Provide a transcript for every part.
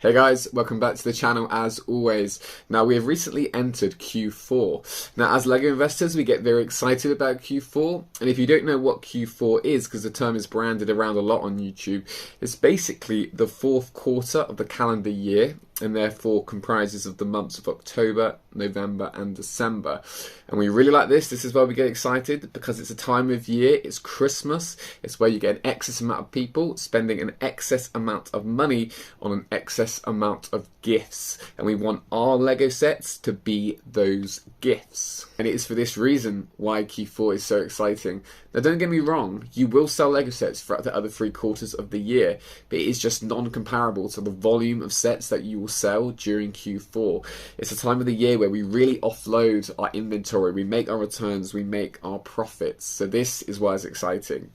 Hey guys, welcome back to the channel as always. Now we have recently entered Q4. Now as LEGO investors we get very excited about Q4, and if you don't know what Q4 is, because the term is branded around a lot on YouTube, it's basically the fourth quarter of the calendar year and therefore comprises of the months of October, November and December. And we really like this. This is where we get excited because it's a time of year, it's Christmas, it's where you get an excess amount of people spending an excess amount of money on an excess amount of gifts, and we want our LEGO sets to be those gifts. And it is for this reason why Q4 is so exciting. Now don't get me wrong, you will sell LEGO sets throughout the other 3 quarters of the year, but it is just non-comparable to the volume of sets that you will sell during Q4. It's a time of the year where we really offload our inventory, we make our returns, we make our profits. So this is why it's exciting.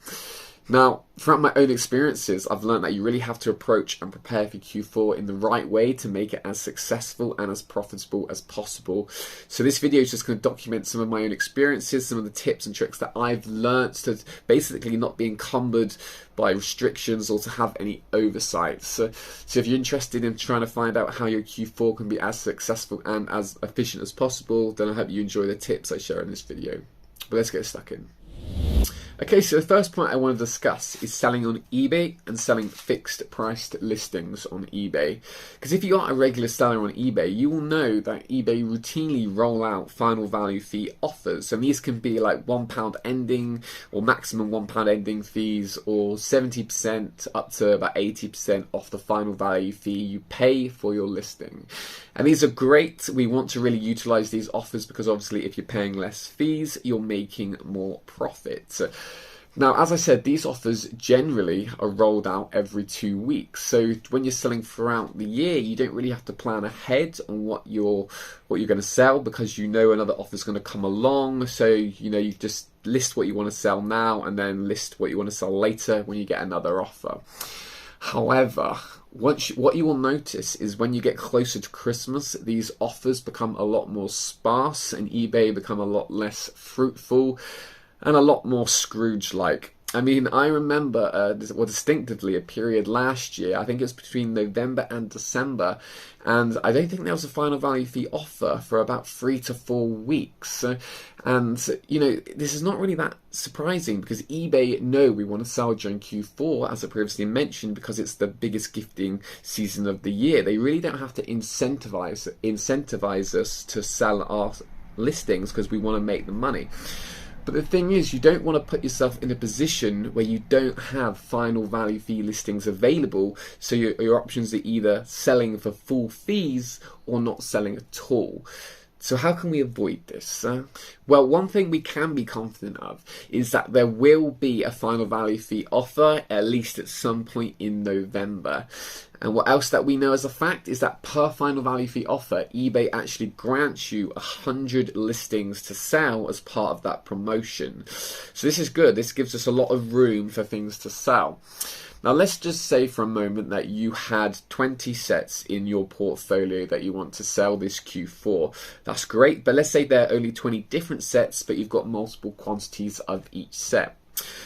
Now, throughout my own experiences, I've learned that you really have to approach and prepare for Q4 in the right way to make it as successful and as profitable as possible. So this video is just going to document some of my own experiences, some of the tips and tricks that I've learned to basically not be encumbered by restrictions or to have any oversight. So if you're interested in trying to find out how your Q4 can be as successful and as efficient as possible, then I hope you enjoy the tips I share in this video. But let's get stuck in. Okay, so the first point I want to discuss is selling on eBay and selling fixed priced listings on eBay. Because if you are a regular seller on eBay, you will know that eBay routinely roll out final value fee offers. And these can be like £1 ending or maximum £1 ending fees, or 70% up to about 80% off the final value fee you pay for your listing. And these are great. We want to really utilize these offers because obviously if you're paying less fees, you're making more profit. Now, as I said, these offers generally are rolled out every 2 weeks. So when you're selling throughout the year, you don't really have to plan ahead on what you're going to sell, because you know another offer is going to come along. So you just list what you want to sell now and then list what you want to sell later when you get another offer. However, what you will notice is when you get closer to Christmas, these offers become a lot more sparse and eBay become a lot less fruitful and a lot more Scrooge-like. I mean, I remember distinctively a period last year, I think it was between November and December, and I don't think there was a final value fee offer for about 3 to 4 weeks. And, this is not really that surprising because eBay know we want to sell during Q4, as I previously mentioned, because it's the biggest gifting season of the year. They really don't have to incentivize us to sell our listings because we want to make the money. But the thing is, you don't want to put yourself in a position where you don't have final value fee listings available, so your options are either selling for full fees or not selling at all. So how can we avoid this? Well, one thing we can be confident of is that there will be a final value fee offer, at least at some point in November. And what else that we know as a fact is that per final value fee offer, eBay actually grants you 100 listings to sell as part of that promotion. So this is good. This gives us a lot of room for things to sell. Now let's just say for a moment that you had 20 sets in your portfolio that you want to sell this Q4. That's great, but let's say there are only 20 different sets, but you've got multiple quantities of each set.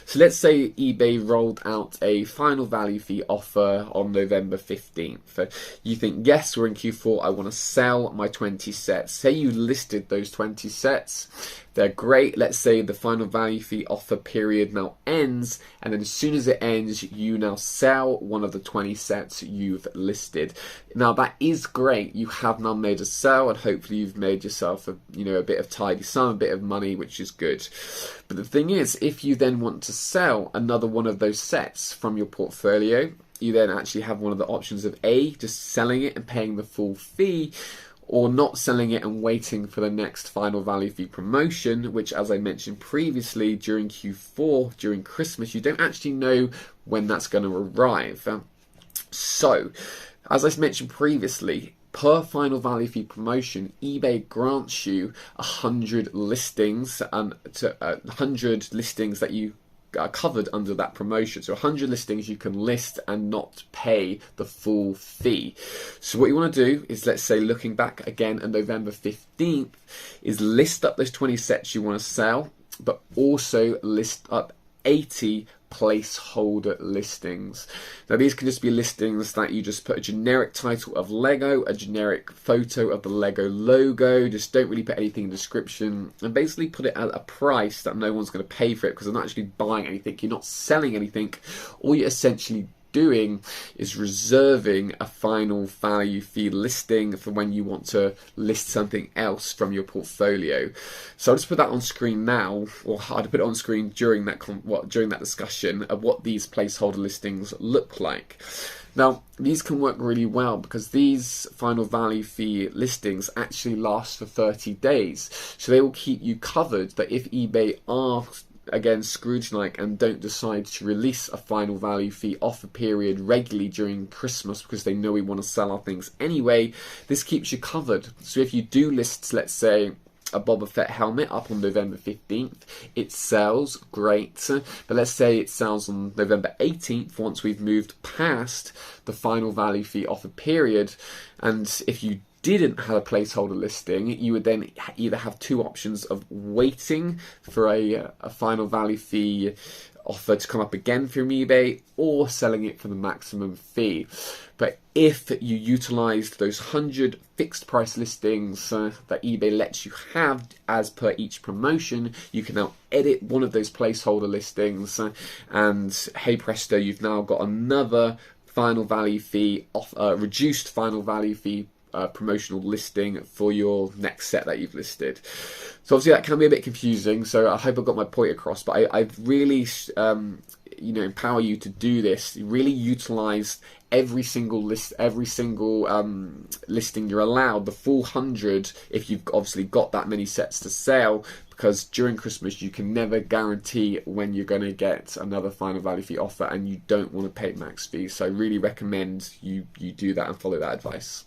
So let's say eBay rolled out a final value fee offer on November 15th. You think, yes, we're in Q4, I want to sell my 20 sets. Say you listed those 20 sets. They're great. Let's say the final value fee offer period now ends, and then as soon as it ends, you now sell one of the 20 sets you've listed. Now that is great. You have now made a sale, and hopefully you've made yourself a bit of tidy sum, a bit of money, which is good. But the thing is, if you then want to sell another one of those sets from your portfolio, you then actually have one of the options of A, just selling it and paying the full fee, or not selling it and waiting for the next final value fee promotion, which, as I mentioned previously, during Q4, during Christmas, you don't actually know when that's going to arrive. So, as I mentioned previously, per final value fee promotion, eBay grants you 100 listings and 100 listings that you are covered under that promotion. So 100 listings you can list and not pay the full fee. So what you want to do is, let's say looking back again on November 15th, is list up those 20 sets you want to sell, but also list up 80 placeholder listings. Now these can just be listings that you just put a generic title of Lego, a generic photo of the Lego logo, just don't really put anything in the description, and basically put it at a price that no one's going to pay for it, because they're not actually buying anything, you're not selling anything. All you're essentially doing is reserving a final value fee listing for when you want to list something else from your portfolio. So I'll just put that on screen now, or I'd put it on screen during that discussion of what these placeholder listings look like. Now, these can work really well because these final value fee listings actually last for 30 days. So they will keep you covered that if eBay are again Scrooge-like and don't decide to release a final value fee offer period regularly during Christmas because they know we want to sell our things anyway, this keeps you covered. So if you do list, let's say, a Boba Fett helmet up on November 15th, it sells, great, but let's say it sells on November 18th once we've moved past the final value fee offer period, and if you didn't have a placeholder listing, you would then either have two options of waiting for a final value fee offer to come up again from eBay, or selling it for the maximum fee. But if you utilized those 100 fixed price listings that eBay lets you have as per each promotion, you can now edit one of those placeholder listings, and hey presto, you've now got another final value fee reduced final value fee promotional listing for your next set that you've listed. So obviously that can be a bit confusing, so I hope I got my point across, but I've really empower you to do this. You really utilize every single listing you're allowed, the full 100 if you've obviously got that many sets to sell, because during Christmas you can never guarantee when you're going to get another final value fee offer, and you don't want to pay max fees. So I really recommend you do that and follow that advice.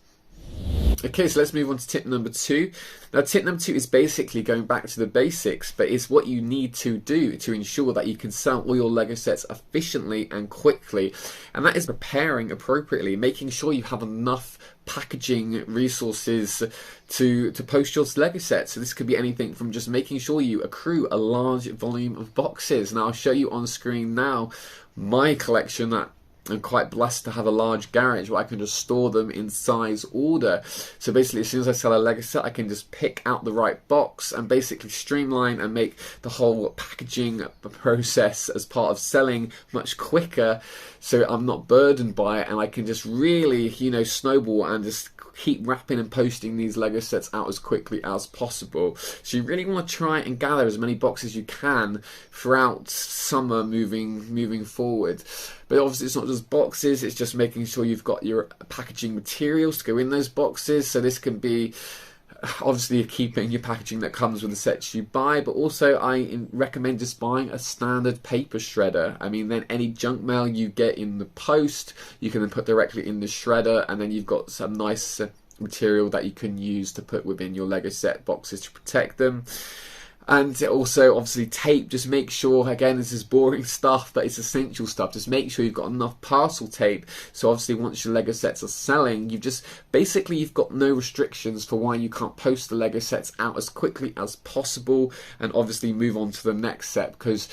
Okay, so let's move on to tip number 2. Now, tip number 2 is basically going back to the basics, but it's what you need to do to ensure that you can sell all your Lego sets efficiently and quickly. And that is preparing appropriately, making sure you have enough packaging resources to post your Lego sets. So this could be anything from just making sure you accrue a large volume of boxes. Now, I'll show you on screen now my collection that I'm quite blessed to have a large garage where I can just store them in size order. So basically, as soon as I sell a Lego set, I can just pick out the right box and basically streamline and make the whole packaging process as part of selling much quicker, so I'm not burdened by it, and I can just really, snowball and just keep wrapping and posting these Lego sets out as quickly as possible. So you really want to try and gather as many boxes as you can throughout summer moving forward. But obviously it's not just boxes, it's just making sure you've got your packaging materials to go in those boxes. So this can be obviously keeping your packaging that comes with the sets you buy, but also I recommend just buying a standard paper shredder. I mean, then any junk mail you get in the post, you can then put directly in the shredder, and then you've got some nice material that you can use to put within your Lego set boxes to protect them. And also, obviously, tape. Just make sure, again, this is boring stuff, but it's essential stuff. Just make sure you've got enough parcel tape. So obviously, once your Lego sets are selling, you've got no restrictions for why you can't post the Lego sets out as quickly as possible, and obviously move on to the next set, because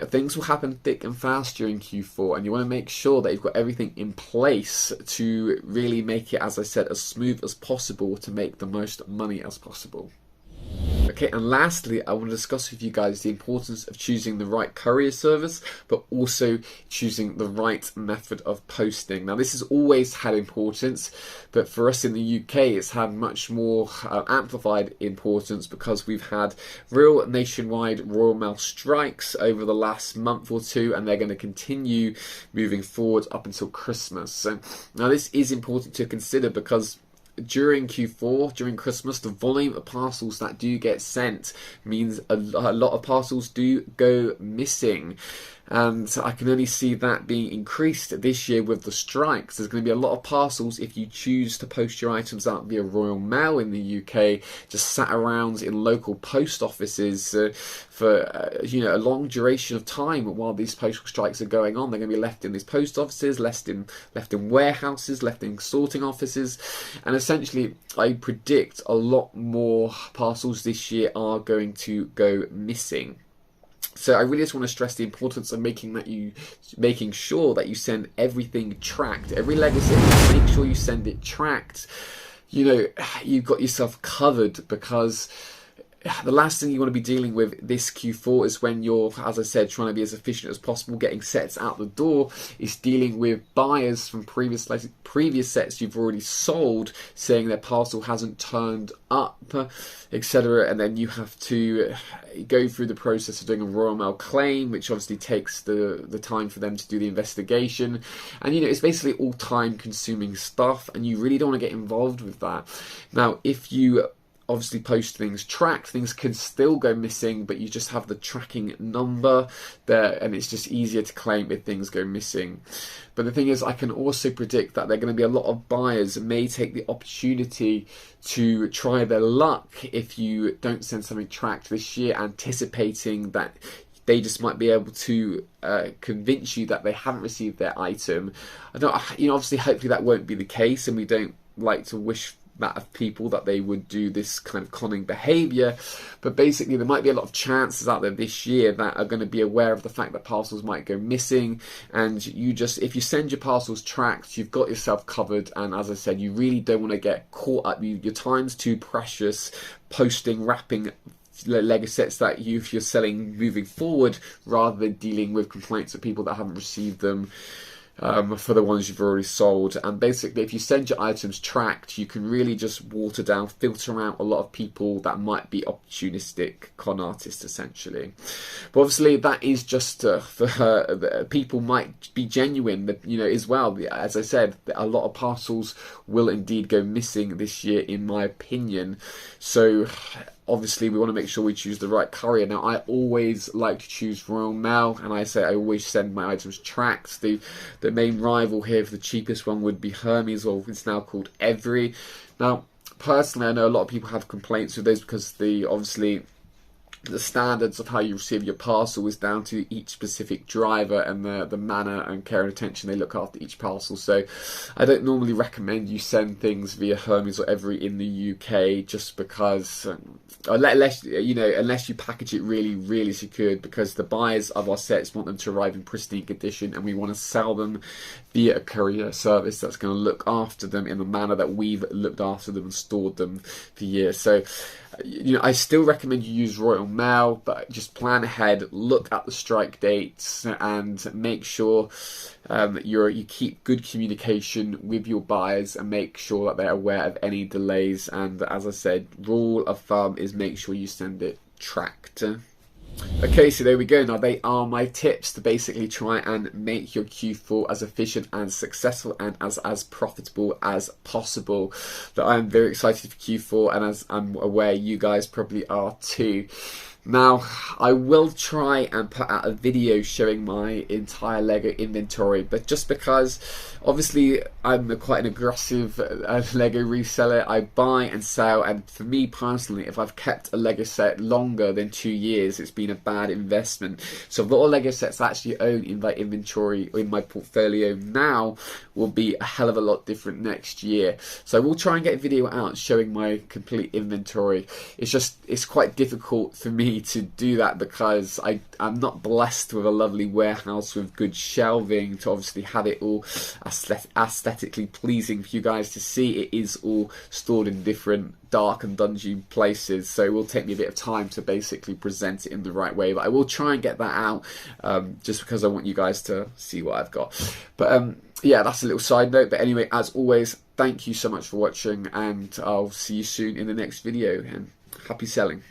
things will happen thick and fast during Q4, and you want to make sure that you've got everything in place to really make it, as I said, as smooth as possible to make the most money as possible. Okay, and lastly, I want to discuss with you guys the importance of choosing the right courier service, but also choosing the right method of posting. Now, this has always had importance, but for us in the UK, it's had much more amplified importance because we've had real nationwide Royal Mail strikes over the last month or two, and they're going to continue moving forward up until Christmas. So now this is important to consider because during Q4, during Christmas, the volume of parcels that do get sent means a lot of parcels do go missing. And I can only see that being increased this year with the strikes. There's going to be a lot of parcels, if you choose to post your items out via Royal Mail in the UK, just sat around in local post offices for a long duration of time while these postal strikes are going on. They're going to be left in these post offices, left in warehouses, left in sorting offices, and essentially I predict a lot more parcels this year are going to go missing. So I really just want to stress the importance of making sure that you send everything tracked. Every Lego set, make sure you send it tracked. You know, you've got yourself covered, because the last thing you want to be dealing with this Q4 is when you're, as I said, trying to be as efficient as possible, getting sets out the door, is dealing with buyers from previous sets you've already sold saying their parcel hasn't turned up, etc. And then you have to go through the process of doing a Royal Mail claim, which obviously takes the time for them to do the investigation. And, you know, it's basically all time consuming stuff, and you really don't want to get involved with that. Now, if you obviously post things tracked, things can still go missing, but you just have the tracking number there, and it's just easier to claim if things go missing. But the thing is, I can also predict that there are going to be a lot of buyers that may take the opportunity to try their luck if you don't send something tracked this year, anticipating that they just might be able to convince you that they haven't received their item. I don't, you know, obviously, hopefully that won't be the case, and we don't like to wish that of people that they would do this kind of conning behaviour, but basically there might be a lot of chances out there this year that are going to be aware of the fact that parcels might go missing, and you just, if you send your parcels tracked, you've got yourself covered. And as I said, you really don't want to get caught up. Your time's too precious wrapping Lego sets that if you're selling moving forward, rather than dealing with complaints of people that haven't received them for the ones you've already sold. And basically, if you send your items tracked, you can really just water down, filter out a lot of people that might be opportunistic con artists, essentially. But obviously, that is just for people might be genuine, you know, as well. As I said, a lot of parcels will indeed go missing this year, in my opinion. So obviously, we want to make sure we choose the right courier. Now, I always like to choose Royal Mail, and I always send my items tracked. The main rival here for the cheapest one would be Hermes, or it's now called Every. Now, personally, I know a lot of people have complaints with those because obviously the standards of how you receive your parcel is down to each specific driver and the manner and care and attention they look after each parcel. So I don't normally recommend you send things via Hermes or Every in the UK, just because unless you package it really secured, because the buyers of our sets want them to arrive in pristine condition, and we want to sell them via a courier service that's going to look after them in the manner that we've looked after them and stored them for years. So, you know, I still recommend you use Royal Mail, but just plan ahead, look at the strike dates, and make sure you keep good communication with your buyers and make sure that they're aware of any delays. And as I said, rule of thumb is make sure you send it tracked. Okay, so there we go. Now, they are my tips to basically try and make your Q4 as efficient and successful and as profitable as possible. That I am very excited for Q4, and as I'm aware you guys probably are too. Now, I will try and put out a video showing my entire Lego inventory, but just because obviously I'm quite an aggressive Lego reseller, I buy and sell, and for me personally, if I've kept a Lego set longer than 2 years, it's been a bad investment. So a lot of Lego sets I actually own in my inventory or in my portfolio now will be a hell of a lot different next year. So I will try and get a video out showing my complete inventory. It's quite difficult for me to do that because I'm not blessed with a lovely warehouse with good shelving to obviously have it all aesthetically pleasing for you guys to see. It is all stored in different dark and dungy places, so it will take me a bit of time to basically present it in the right way, but I will try and get that out just because I want you guys to see what I've got. But yeah, that's a little side note. But anyway, as always, thank you so much for watching, and I'll see you soon in the next video, and happy selling.